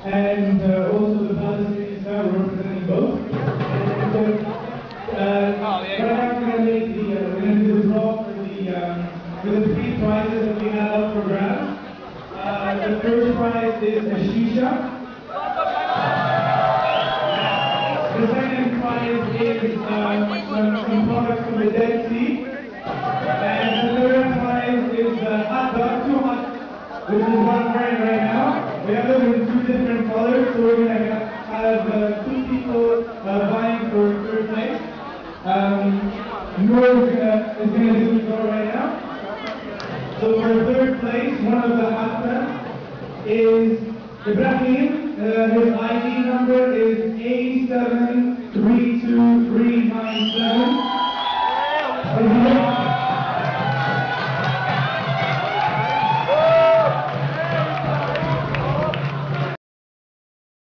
and also the Palestinian side representing both. And right now we're going to do the draw for the three prizes that we have up for grabs. The first prize is a shisha. The second prize is some products from the Dead Sea. And the third prize is hot dog, two hot, which is what I'm wearing right now. We have them in two different colors, so we're going to have two people vying for third place. Noor is going to do the draw right now. So for third place, one of the hot dogs is Ibrahim. His ID number is A732397.